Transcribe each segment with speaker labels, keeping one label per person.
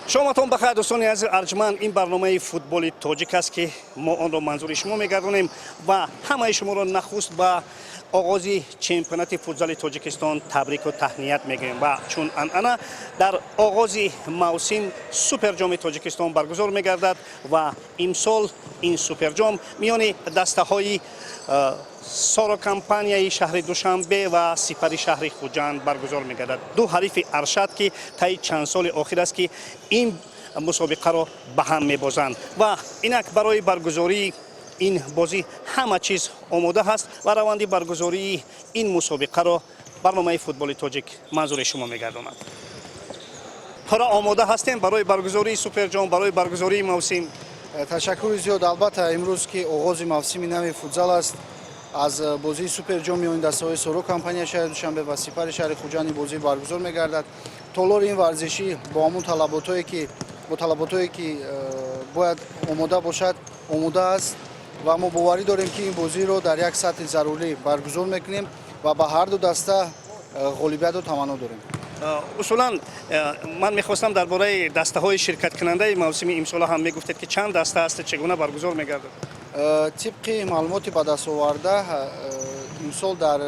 Speaker 1: شامتون بخیر دوستان عزیز ارجمند. این برنامه فوتبال تاجیک است که ما آن را منظور شما میگردانیم و همه شما را نخست با آغاز چمپیونات فوتبال تاجیکستان تبریک و تهنیت میگیم و چون انعنا در آغاز موسم سوپر جام تاجیکستان برگزار میگردد و امسال این سوپر جام میان دسته های سارا کمپانیای شهر دوشنبه و سپری شهر خوجند برگزار میگردد. دو حریف ارشد که طی چند سال اخیر است که این مسابقه را به هم میبازند و اینک برای برگزاری این بازی همه چیز آماده هست و روند برگزاری این مسابقه را برنامه فوتبال تاجیک منظور شما میگرداند. پرا آماده هستیم برای برگزاری سوپر جام، برای برگزاری موسم.
Speaker 2: تشکر زیاد. البته امروز که آغاز موسم نو فوتبال است، از بازی سوپر جام میان دسته‌های سارا کمپانی شهر دوشنبه و سپر شهر خوجند بازی برگزار میگردد. طالار این ورزشی با همون طلباتایی که باید آماده باشد آماده است و ما باوری داریم که این بازی رو در یک سطح ضروری برگزار میکنیم و با هر دو دسته غالبیت و تمنا داریم.
Speaker 1: اصولا من میخواستم درباره دسته های شرکت کننده موسم امسال هم میگفتید که چند دسته است، چگونه برگزار میگردد؟
Speaker 2: طبق معلوماتی به دست آورده امسال در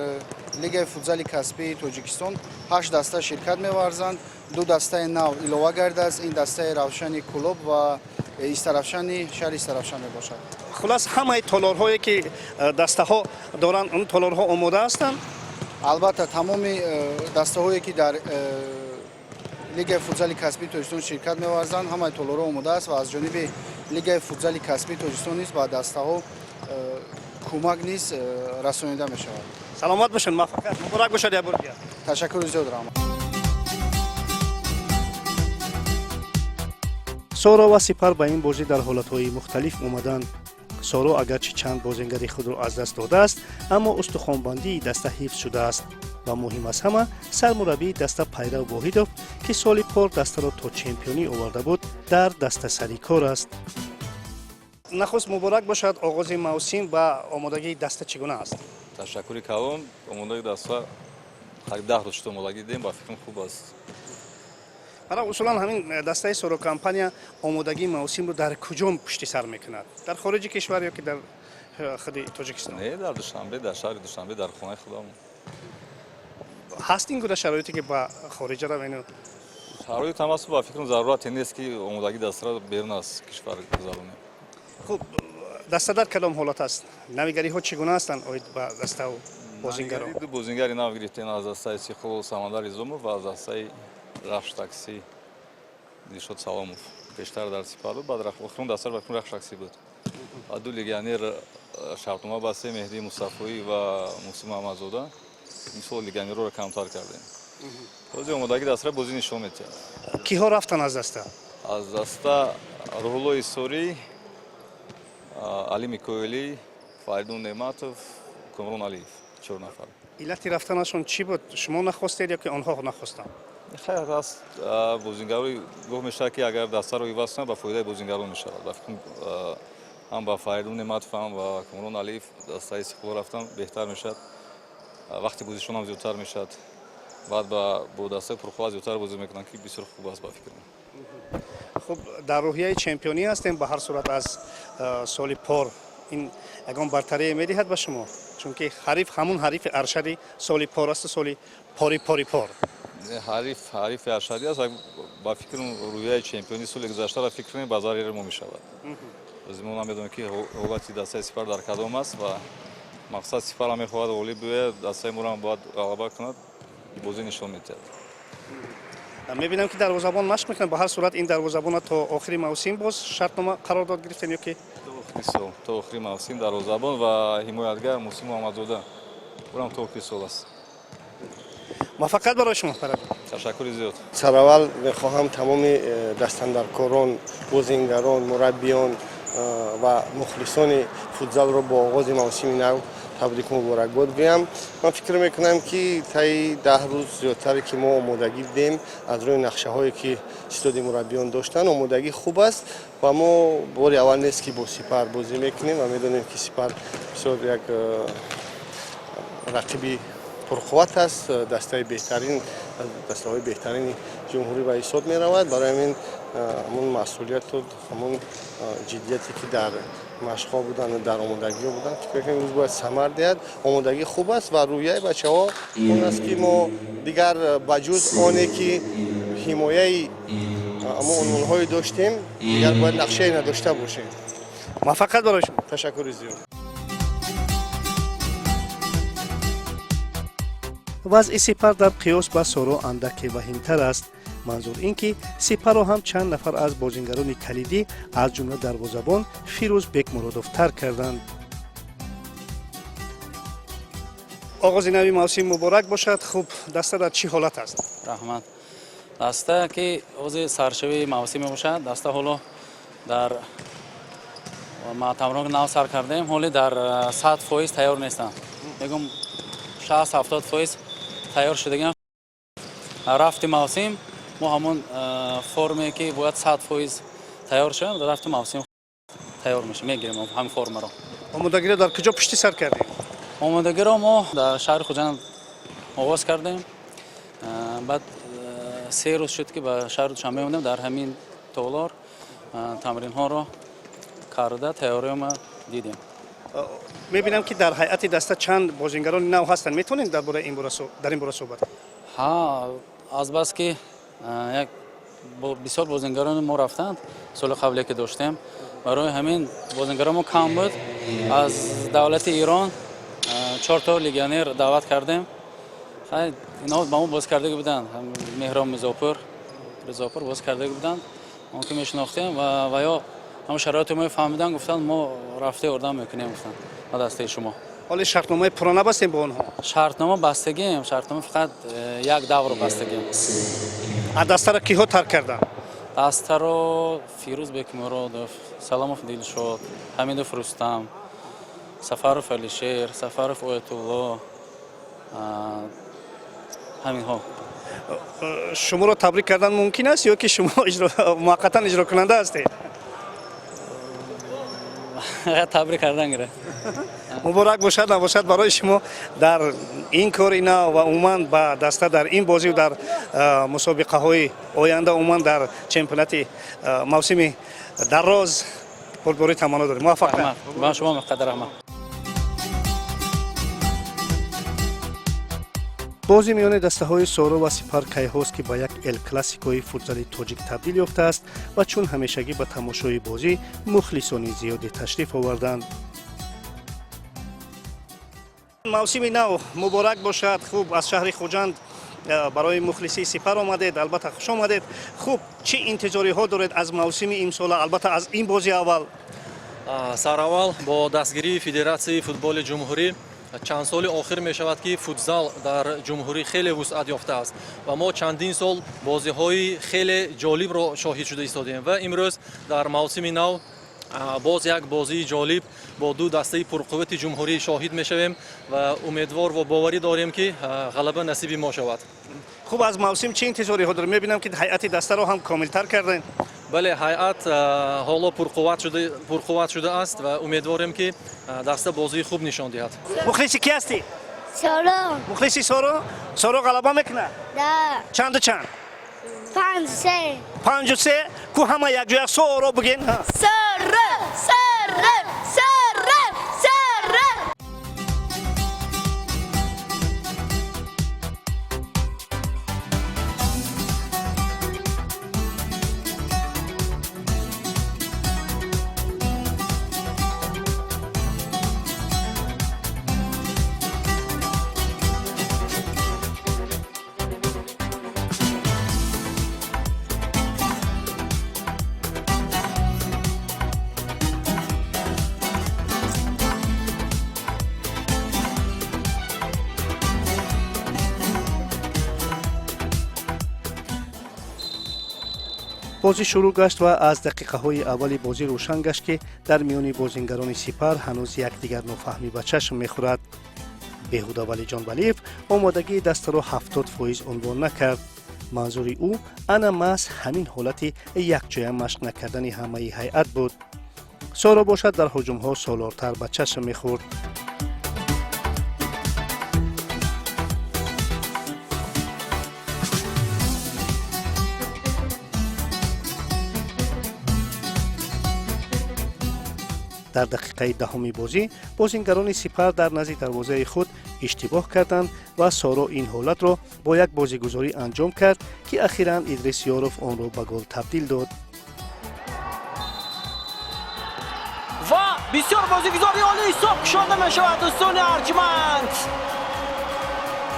Speaker 2: لیگ فوتبال کسبی تاجیکستان 8 دسته شرکت می‌ورزند. دو دسته نو علاوه گرده است. این دسته روشنی کلوب و استرافشانی شهر استرافشان میباشد.
Speaker 1: خلاص همه تالارهایی که دسته ها دارند اون تالارها آماده هستند.
Speaker 2: البته تمام دسته هایی که در لیگ فوتبال کسبی تاجیکستان شرکت می‌ورزند همه تالارها آماده است و از جانب لیگ فوتبال کسبی تاجیکستان نیز با دسته ها کمک نیز رسانیده می شود.
Speaker 1: سلامت باشین، موفقیت مبارک باشد. یا بردیا.
Speaker 2: تشکر زیاد دارم.
Speaker 1: سارا و سپر با این بازی در حالت‌های مختلف اومدند. سارا اگرچه چند بازیگر خود را از دست داده است اما استخوان‌بندی دسته حفظ شده است و مهم از همه سرمربی دسته پیرو واحدوف که سال پار دسته را تا چمپیونی آورده بود در دسته سری کار است. نخست مبارک باشد آغاز موسم و آمادگی دسته چگونه است؟
Speaker 3: تشکر کلام. آمادگی دسته قریب 10 روز آمادگی دیم با فکر خوب است.
Speaker 1: برای اصولا همین دسته سارا کمپانیا آمادگی موسم رو در کجا پشت سر میکند؟ در خارج کشور یا که در خود تاجیکستان؟
Speaker 3: نه، در دوشنبه، در شهر دوشنبه، در خانه خودمون.
Speaker 1: هست این گونه شرایطی که با خارج را اینو
Speaker 3: شرایط تماس با فکر ضرورت نیست که آمادگی دسته را بیرون از کشور گذرونیم.
Speaker 1: خب دسته در کدام حالت است؟ نویگری ها چگونه هستند آید با دسته و بازیگران؟
Speaker 3: دو بازیگری نو گرفتیم از دسته سیخو سمندر زوموف و از دسته رخش تاکسی دیشود سلاموف. بیشتر در سپالو بعد آخرین دسته با رخش تاکسی بود. دو لیگیانر شرطنامه بسته مهدی مصطفی و موسی محمدزاده این سال لیگیانر رو کمتر کردیم. بازی آمادگی دسته را بازی نشون میده.
Speaker 1: کی ها رفتن از دسته؟
Speaker 3: از دسته روح‌الله سوری، علی میکائیلی، فریدون نعمتوف، کامران علیف 4 نفر.
Speaker 1: علت رفتنشون چی بود؟ شما نخواستید یا که آنها نخواستند؟
Speaker 3: خیر است بازیگری گفت میشه که اگر دسته رو عوض کنه با فایده بازیگران میشه. هم با فریدون نعمتوف هم و کامران علیف دسته استقلال رفتن بهتر میشه. وقتی بازیشون هم زیادتر میشه. بعد با دسته پرخواست زیادتر بازی میکنن که بسیار خوب است با فکر من.
Speaker 1: خب در روحیه چمپیونی هستیم به هر صورت از سال پار این یگان برتری میدهد به شما چون که حریف همون حریف ارشدی سال پار است، سال پار
Speaker 3: حریف ارشدی است. با فکر روحیه چمپیونی سال گذشته را فکر کنیم بازار ما میشود. از ما میدونیم که حالت دسته سپر در کدام است و مقصد سپر هم میخواهد غالب بیاید، دسته ما را باید غلبه کند، بازی نشون میده.
Speaker 1: میبینم که دروازه‌بان مشق میکنه. به هر صورت این دروازه‌بان تا آخری موسم باز شرطنامه قرارداد گرفتن یا که
Speaker 3: تا آخری موسم دروازه‌بان و حمایتگر موسی محمدزاده اونم تا آخری سال است.
Speaker 1: موفقیت برای شما.
Speaker 3: تشکر زیاد.
Speaker 4: سراول میخواهم تمام دستاندرکاران، بازیگران، مربیان و مخلصان فوتبال را با آغاز موسم نو تبریک مبارکباد بگویم. من فکر میکنم که طی 10 روز زیادتر که ما آمادگی دیدیم از روی نقشه هایی که استاد مربیان داشتن آمادگی خوب است و ما بار اول نیست که با سپر بازی میکنیم و میدونیم که سپر بسیار یک رقیبی پرقوت است. دسته های بهترین جمهوری به حساب می رود. برای همین همون مسئولیت و همون جدیتی که در مشق‌ها بودن و در آمادگی‌ها بودن که فکر کنم امروز باید ثمر دهد. آمادگی خوب است و رویه بچه‌ها اون است که ما دیگر بجز آنی که حمایه اما عنوان‌های داشتیم دیگر باید نقشه نداشته باشیم.
Speaker 1: موفقیت برای شما.
Speaker 4: تشکر زیاد.
Speaker 1: وضع سپر در قیاس با سورو اندکی وخیم‌تر است. منظور این که سپر را هم چند نفر از بازیگران کلیدی از جمله دروازه‌بان فیروز بک مرادوف ترک کردند. آغاز نوی موسم مبارک باشد. خوب دسته در چی حالت است؟
Speaker 5: رحمت دسته که اوز سرشوی موسم باشد. دسته حالا در ما تمرین نو سر کردیم حالی در 100% تیار نیستند. میگم 60-70% تیار شدگیم. رفت موسم ما همون فرمی که باید 100% تیار شد در رفت موسم تیار میشه میگیریم همین فرم رو.
Speaker 1: آمادگی را در کجا پشتی سر کردیم؟
Speaker 5: آمادگی را ما در شهر خوجند آغاز کردیم. بعد 3 روز شد که به شهر دوشنبه موندیم. در همین تالار تمرین ها را کرده تیاری ما دیدیم.
Speaker 1: میبینم که در هیئت دسته چند بازیگران نو هستند. میتونین در این باره صحبت؟
Speaker 5: ها از بس که یک بسیار بازیگران ما رفتند سال قبلی که داشتیم برای همین بازیگران ما کم بود. از دولت ایران 4 تا لیگیونر دعوت کردیم. خیلی اینا با ما باز کرده بودند. مهران رضاپور باز کرده بودند. ما که میشناختیم و یا هم شرایط ما فهمیدن گفتن ما رفته اردم میکنیم گفتن با دسته شما.
Speaker 1: حالا شرطنامه پرانه بستیم با اونها؟
Speaker 5: شرطنامه بستگیم. شرطنامه فقط یک دور بستگیم.
Speaker 1: دسته را کیها ترک کردن؟
Speaker 5: دسته رو فیروز بک مرادوف، سلاموف دلشاد، حمیدوف رستم، سفرов علیشیر، سفرов آیت الله، همین ها.
Speaker 1: شما را تبریک کردن ممکن است یا که شما موقتا اجرا کننده هستید؟
Speaker 5: تبریک کردن گره.
Speaker 1: مبارک باشد نباشد برای شما در این کار اینا و عموما با دسته در این بازی و در مسابقه های آینده عموما در چمپیونات موسم دراز پرباری تمنا داریم. موفق
Speaker 5: با شما مقدر رحمت.
Speaker 1: بازی میان دسته های سورو و سپر کیهاست که با یک ال کلاسیکوی فوتزال تاجیک تبدیل یافته است و چون همیشگی به تماشای بازی مخلصان زیادی تشریف آوردند. موسم نو مبارک باشد. خوب از شهر خوجند برای مخلصی سپر آمدید. البته خوش آمدید. خوب چه انتظاری ها دارید از موسم امسال؟ البته از این بازی اول
Speaker 6: سرأول با دستگیری فدراسیون فوتبال جمهوری چند سال آخر می شود که فوتزال در جمهوری خیلی وسعت یافته است و ما چندین سال بازی های خیلی جالب را شاهد شده ایستادیم و امروز در موسم نو باز یک بازی جالب با دو دسته پرقوت جمهوری شاهد می شویم و امیدوار و باوری داریم که غلبه نصیب ما شود.
Speaker 1: خوب از موسم چه انتظاری ها دارید؟ میبینم که هیئت دسته رو هم کامل تر کردین.
Speaker 6: بله هیئت حالا پرقوت شده است و امیدواریم که دسته بازی خوب نشان دهد.
Speaker 1: مخلصی کی هستی؟
Speaker 7: سورو.
Speaker 1: مخلصی سورو غلبه میکنه؟
Speaker 7: نه.
Speaker 1: چند
Speaker 7: 5-3
Speaker 1: کو همه یک جای سورو بگین.
Speaker 7: سورو.
Speaker 1: بازی شروع گشت و از دقیقه های اولی بازی روشن گشت که در میان بازیگران سپر هنوز یکدیگر نفهمی به چشم میخورد. بهوده ولی جان ولیف آمادگی دسته را 70% عنوان نکرد. منظور او انا محض همین حالت یک جای مشق نکردن همه هیئت بود. سارا باشد در هجوم ها سالارتر به چشم میخورد. дар дақиқаи даҳуми бозӣ бозингарони Сипар дар назди дарвозаи худ иштибоҳ карданд ва Соро ин ҳолатро бо як бозигузорӣ анҷом кард, ки ахиран Идрис Ёров онро ба гол табдил дод.
Speaker 8: ва бисёр бозигузори олӣ ҳисоб кушода мешавад. Устуни Арҷманд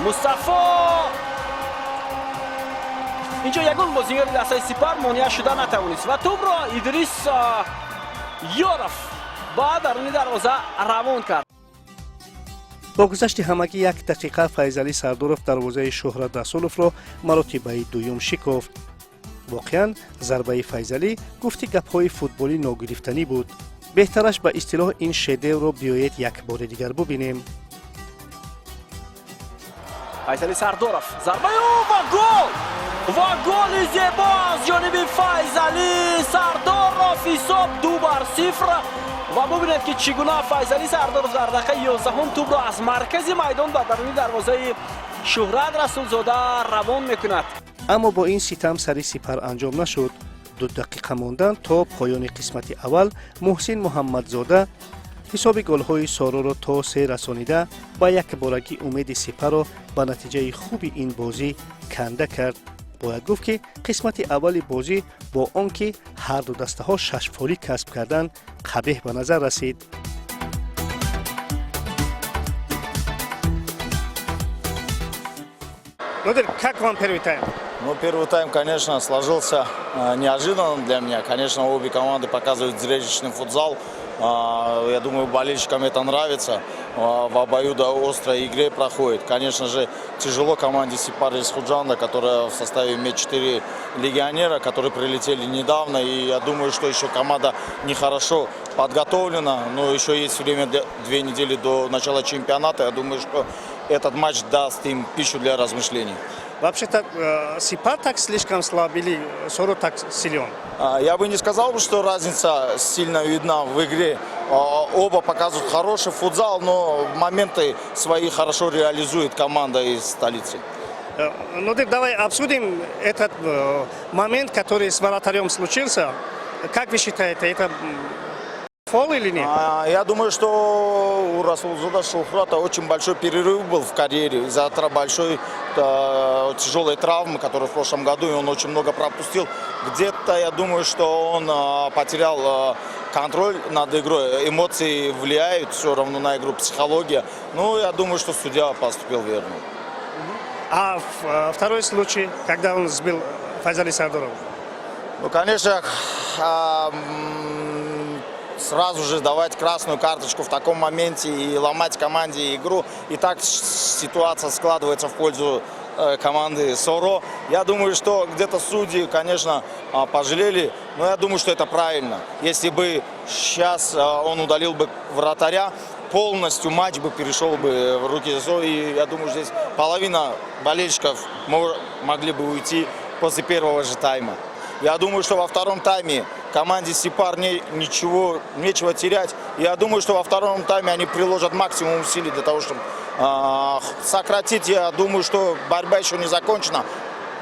Speaker 8: Мустафо инҷо ягон бозигари дастаи Сипар монеа шуда натавонист ва тӯбро Идрис Ёров ба даруни дарвоза равон кард.
Speaker 1: бо гузашти ҳамагӣ 1 дақиқа Файзалӣ Сардоров дарвозаи Шӯҳрат Расуловро маротибаи дуюм шикофт. воқеан зарбаи Файзалӣ гуфти гапҳои футболӣ ногирифтанӣ буд. беҳтараш ба истилоҳ ин шедеврро биёед якбори дигар бубинем.
Speaker 8: Файзалӣ Сардоров зарбаи ва гол! ва голи зебо аз ҷониби Файзалӣ Сардоров, ҳисоб 2-0 ва бубинед ки чӣ гуна Файзалӣ Сардоров дар дақиқаи 11-ум тӯбро аз маркази майдон ба даруни дарвозаи Шӯҳрат Расулзода равон мекунад.
Speaker 1: аммо бо ин ситам сари Сипар анҷом нашуд. 2 дақиқа мондан то поёни қисмати аввал Муҳсин Муҳаммадзода ҳисоби голҳои Сороро то 3 расонида ба якборагӣ умеди Сипарро ба натиҷаи хуби ин бозӣ канда кард. бояд гуфт ки қисмати аввали бозӣ бо он ки ҳарду дастаҳо 6 фолӣ касб карданд қабеҳ ба назар расид. Нодир, как вам первый тайм?
Speaker 9: Ну, первый тайм, конечно, сложился неожиданно для меня. Конечно, обе команды показывают зрелищный футзал. Я думаю, болельщикам это нравится. В обоюдоострой игре проходит. Конечно же, тяжело команде Сипар из Худжанда, которая в составе имеет 4 легионера, которые прилетели недавно. И я думаю, что еще команда нехорошо подготовлена. Но еще есть время, 2 недели до начала чемпионата. Я думаю, что этот матч даст им пищу для размышлений.
Speaker 1: Вообще-то Сипар так слишком слаб или Соро так силен?
Speaker 9: Я бы не сказал, что разница сильно видна в игре. Оба показывают хороший футзал, но моменты свои хорошо реализует команда из столицы.
Speaker 1: Ну, давай обсудим этот момент, который с вратарем случился. Как вы считаете, это фол или нет?
Speaker 9: Я думаю, что у Расулзода Шухрата очень большой перерыв был в карьере из-за большой тяжелой травмы, которую в прошлом году, и он очень много пропустил. Где-то я думаю, что он потерял контроль над игрой. Эмоции влияют все равно на игру, психология. Ну, я думаю, что судья поступил верно.
Speaker 1: А второй случай, когда он сбил Файзалӣ Сардоров?
Speaker 9: Ну, конечно, сразу же давать красную карточку в таком моменте и ломать команде игру. И так ситуация складывается в пользу команды Соро. Я думаю, что где-то судьи, конечно, пожалели, но я думаю, что это правильно. Если бы сейчас он удалил бы вратаря, полностью матч бы перешел бы в руки Соро. И я думаю, здесь половина болельщиков могли бы уйти после первого же тайма. Я думаю, что во втором тайме команде Сипар нечего терять. Я думаю, что во втором тайме они приложат максимум усилий для того, чтобы сократить. Я думаю, что борьба еще не закончена.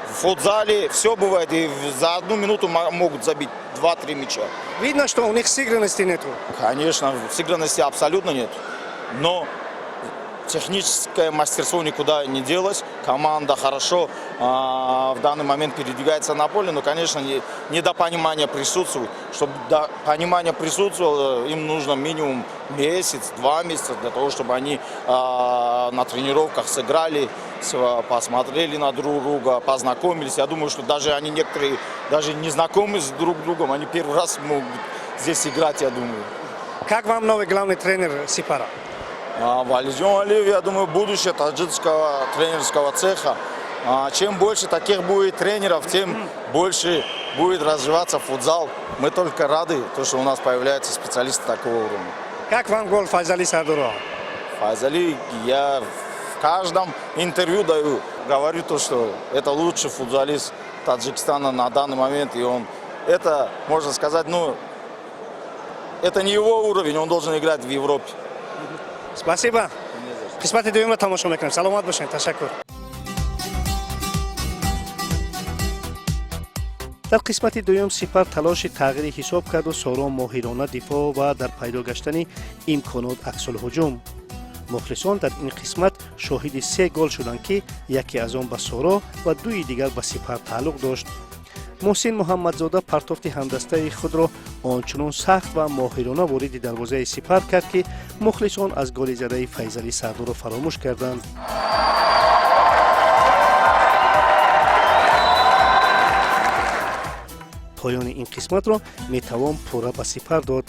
Speaker 9: В футзале все бывает, и за 1 минуту могут забить 2-3 мяча.
Speaker 1: Видно, что у них сыгранности нету.
Speaker 9: Конечно, сыгранности абсолютно нет. Но техническое мастерство никуда не делось. Команда хорошо в данный момент передвигается на поле, но, конечно, недопонимание присутствует. Чтобы понимание присутствовало, им нужно минимум месяц, 2 месяца для того, чтобы они на тренировках сыграли, посмотрели на друг друга, познакомились. Я думаю, что даже они некоторые, даже не знакомы с друг другом, они первый раз могут здесь играть, я думаю.
Speaker 1: Как вам новый главный тренер Сипара?
Speaker 9: Валидион Алиев, я думаю, будущее таджикского тренерского цеха. Чем больше таких будет тренеров, тем больше будет развиваться футзал. Мы только рады, что у нас появляются специалисты такого уровня.
Speaker 1: Как вам гол Файзалӣ Сардорова?
Speaker 9: Файзалӣ, я в каждом интервью говорю то, что это лучший футболист Таджикистана на данный момент. И он, это, можно сказать, это не его уровень, он должен играть в Европе.
Speaker 1: Спасибо. Қисмати дуюмро тамошо мекунем. Саломат бошед. Ташаккур. дар қисмати дуюм Сипар талоши тағйири ҳисоб карду Соро моҳирона дифоъ ва дар пайдо гаштани имконот аксулҳуҷум. мухлисон дар ин қисмат шоҳиди 3 гол шуданд ки яке аз он ба Соро ва дуи дигар ба Сипар тааллуқ дошт. муҳсин муҳаммадзода партофти ҳамдастаи худро ончунон сахт ва моҳирона вориди дарвозаи Сипар кард ки мухлисон аз голи задаи Файзали Сардорро фаромӯш карданд. поёни ин қисматро метавон пурра ба Сипар дод,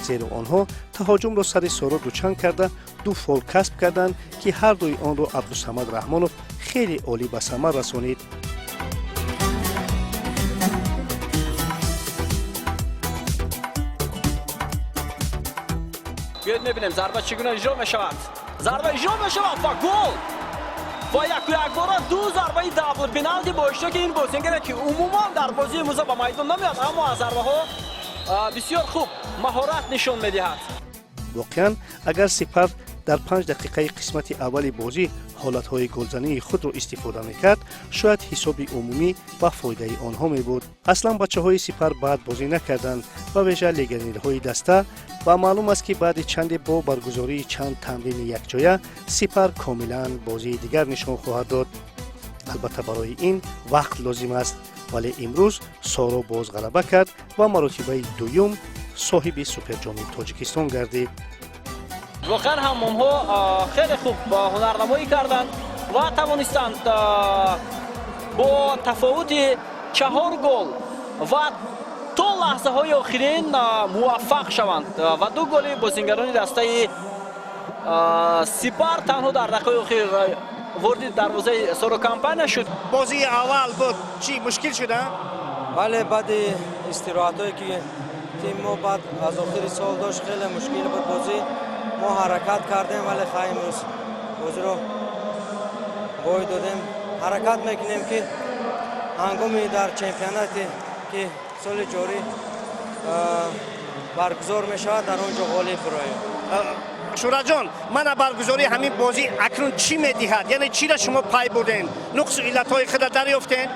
Speaker 1: зеро онҳо таҳоҷумро сари Соро дучанд карда 2 фол касб карданд ки ҳардуи онро Абдусамад Раҳмонов хеле олӣ ба самар расонид.
Speaker 8: بیاید میبینیم ضربه چگونه اجرا میشود. ضربه اجرا میشود و گل. و یک بار دو ضربه دبل پنالتی با اشتراک این بازیگر که عموما در بازی موزه به میدان نمیاد، اما از ضربه ها بسیار خوب مهارت نشون میدهد.
Speaker 1: واقعا اگر سپر در 5 دقیقه قسمت اولی بازی حالتهای گلزنی خود را استفاده میکرد، شاید حساب عمومی و فایده آنها می بود. اصلا بچه های سپر بعد بازی نکردند و ویژه لگنیرهای دسته و معلوم است که بعد چند با برگزاری چند تمرین یک جایه سپر کاملا بازی دیگر نشان خواهد داد. البته برای این وقت لازم است، ولی امروز سارو باز غلبه کرد و مرتبه دوم صاحب سوپر جام تاجیکستان گردید.
Speaker 8: واقعا حمام ها خیلی خوب هنرنمایی کردند و توانستند با تفاوت 4 گل و تا لحظه های آخرین موفق شوند و 2 گل بازیگران دسته سپر تنها در دقایق اخیر وارد دروازه سارو کمپانی شد.
Speaker 1: بازی اول بود چی مشکل شده؟
Speaker 10: بله، بعد استراحتایی که تیم ما بعد از آخر سال داشت خیلی مشکل بود بازی. ما حرکت کردیم ولی خواهیم روز بازی رو گوی دادیم. حرکت میکنیم که هنگامی در چمپیوناتی که سال جاری برگزار میشود در اونجا غالب براییم.
Speaker 1: شورا جان، من برگزاری همین بازی اکنون چی میدهد؟ یعنی چی را شما پای بردین؟ نقص و علتهای خود دریافتین؟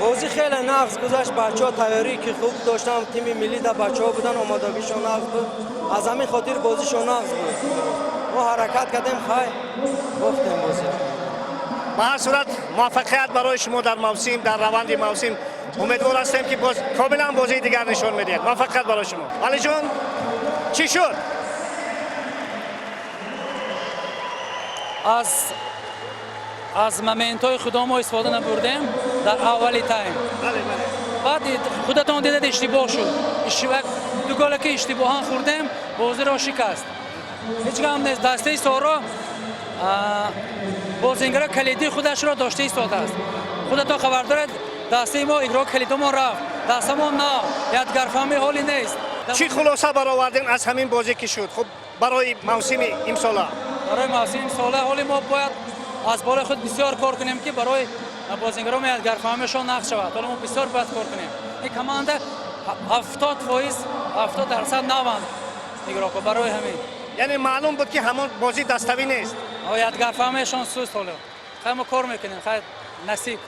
Speaker 10: بازی خیلی نقص گذشت. بچه‌ها تیاری که خوب داشتن، تیم ملی در بچه‌ها بودن، آمادگیشون نقص بود. از همین خاطر بازیشون نقص بود. ما حرکت کردیم، گفتیم بازی.
Speaker 1: به هر صورت موفقیت برای شما در موسم، در روند موسم. امیدوار هستیم که کاملا بازی دیگر نشان میدید. موفقیت برای شما. علی جان چی شد؟
Speaker 5: از مومنت‌های خودم ما استفاده نبردیم در اولی تایم. بعد خودتون دیدید اشتباه شد. دو گل که اشتباهان خوردیم بازی را شکست. هیچ کم نیست. دسته سارا بازیگر کلیدی خودش را داشته ایستاده است. خودتون خبر دارید دسته ما اجرا کلیدمون رفت. دستمون نه. یادگارفهمی حالی نیست.
Speaker 1: چی خلاصه برآوردین از همین بازی که شد؟ خب برای موسم امسال.
Speaker 5: برای موسم امسال حالی ما باید از بالا خود بسیار کار کنیم که برای بازیگران یادگارفهمیشون نقش شود. حالا ما بسیار باید کار کنیم. این کمانده 70% نوند اجرا کنه برای همین.
Speaker 1: یعنی معلوم بود که همون بازی دستوی نیست.
Speaker 5: یادگارفهمیشون سوست حالا. خیلی ما کار میکنیم. خیلی نصیب.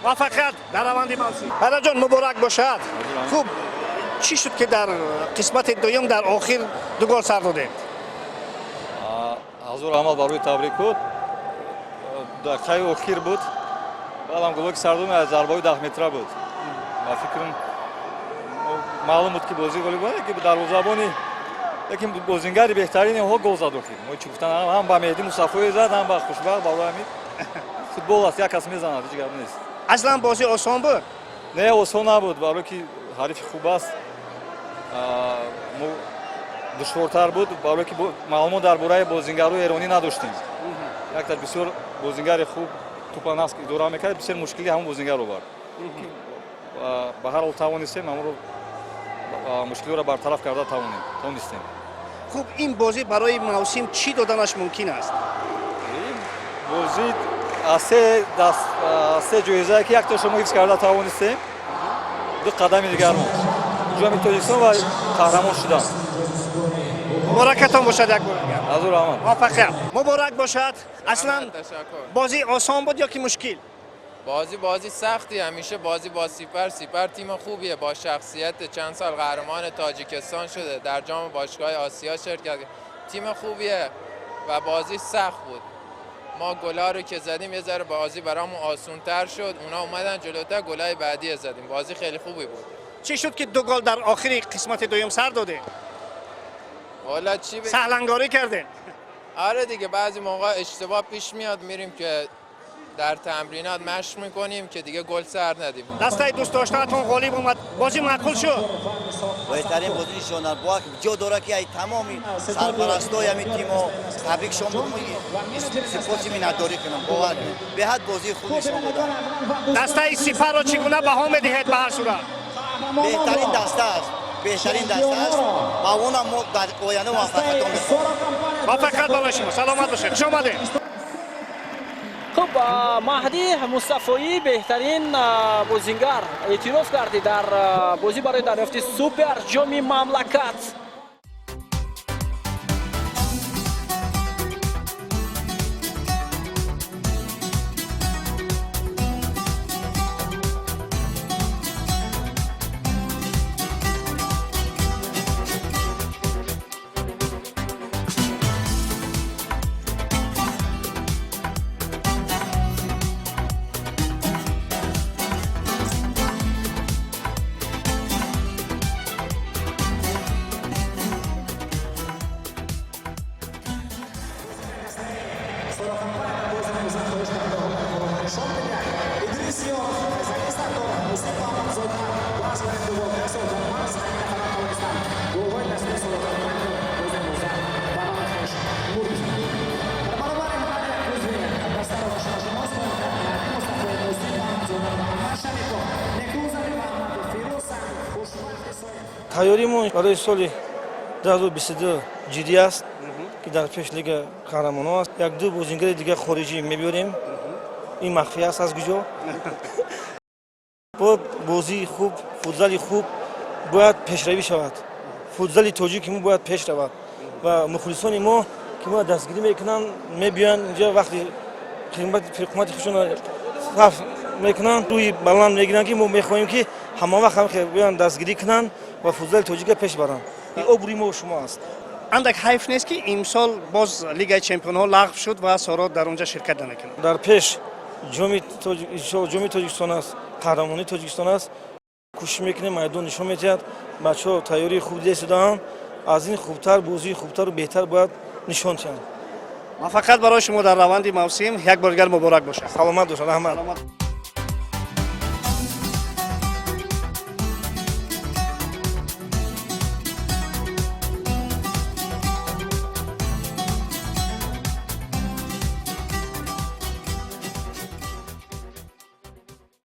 Speaker 1: موفقیت در روند موسم. پدر جان مبارک باشد. خوب چی شد که در قسمت دوم در آخر 2 گل سر دادید؟
Speaker 3: حضور عمل برای تبریک بود. دقیقه آخر بود. بعدم گلی که سر دادم از ضربه 10 متره بود. من فکرم معلوم بود که بازی گلی بود که دروازه‌بانی لیکن بازیگر بهترین ها گل زد آخر. ما چی گفتن هم با مهدی مصطفی زد هم با خوشبخت بالا امید. فوتبال است یک کس میزنه هیچ گپ نیست.
Speaker 1: اصلا بازی آسان بود؟
Speaker 3: نه آسان نبود برای که حریف خوب است. دشوارتر بود برای که معلومات درباره بازیگرای ایرانی نداشتیم. یک تا بسیار بازیگر خوب توپناس که دوران میکرد بسیار مشکلی همون بازیگر رو برد. به هر حال توانستیم ما رو مشکلی رو برطرف کرده توانستیم.
Speaker 1: خوب این بازی برای موسم چی دادنش ممکن است؟
Speaker 3: این بازی از 3 جایزه که یک تا شما حفظ کرده توانستیم. 2 قدم دیگر بود. جام تاجیکستان و قهرمان شدن.
Speaker 1: مبارکتان باشد یک بار دیگر.
Speaker 3: حضور احمد.
Speaker 1: موفقیت. مبارک باشد. اصلا بازی آسان بود یا که مشکل؟
Speaker 11: بازی سختی، همیشه بازی با سیپر تیم خوبیه با شخصیت، چند سال قهرمان تاجیکستان شده، در جام باشگاه آسیا شرکت کرد. تیم خوبیه و بازی سخت بود. ما گلا رو که زدیم یه ذره بازی برامون آسون‌تر شد، اونا اومدن جلوتر، گلای بعدی زدیم. بازی خیلی خوبی بود.
Speaker 1: چی شد که 2 گل در آخری قسمت دوم سر داده؟
Speaker 11: والا چی
Speaker 1: سهلنگاری کرده.
Speaker 11: آره دیگه، بعضی موقع اشتباه پیش میاد، میریم که در تمرینات مشق میکنیم که دیگه گل سر ندیم.
Speaker 1: دستای دوست داشتهاتون غالب اومد، بازی معقول شد.
Speaker 12: بهترین بازی نشوندن با جو داره که ای تمامی سرپرستای همین تیمو تبریک شما بگم، سپاسی می‌نداری کنم، باور به حد بازی خوب نشون دادن.
Speaker 1: دستای سپر رو چگونه بها می‌دهید به هر صورت؟
Speaker 12: بهترین دسته است، بهترین دسته است و اونم ما در آینده موفقیت می‌خوایم.
Speaker 1: موفقیت برای شما، سلامت باشید. خوش آمدید.
Speaker 8: خب مهدی مصطفایی بهترین بازیگر اعتراف کرده در بازی برای دریافت سوپر جام مملکت.
Speaker 13: تیاریمون برای سال 2022 جدی است که در پیش لیگ قهرمانان است. 1-2 بازیگر دیگه خارجی می‌بریم. این مخفی است از کجا؟ با بازی خوب، فوتبال خوب باید پیشروی شود. فوتبال تاجیک ما باید پیش رود و مخلصان ما که ما دستگیری میکنن میبیان اینجا وقتی حکومت خودشون صرف میکنن روی بلند میگیرن که ما میخواهیم که همه وقت هم که بیان دستگیری کنن و فوتبال تاجیک پیش برن. این عبوری ما و شما است.
Speaker 1: اندک حیف نیست که امسال باز لیگ چمپیون‌ها لغو شد و سارات در اونجا شرکت نمیکنه.
Speaker 13: در پیش جام تاجیکستان است، قهرمانی تاجیکستان است. کوشش میکنیم میدان نشون میدهد. بچه‌ها تیاری خوب داشتن، از این خوبتر بازی خوبتر و بهتر باید نشون دهند.
Speaker 1: موفقیت برای شما در روند موسم. یک بار دیگر مبارک باشه.
Speaker 13: سلامت باشید. رحمت.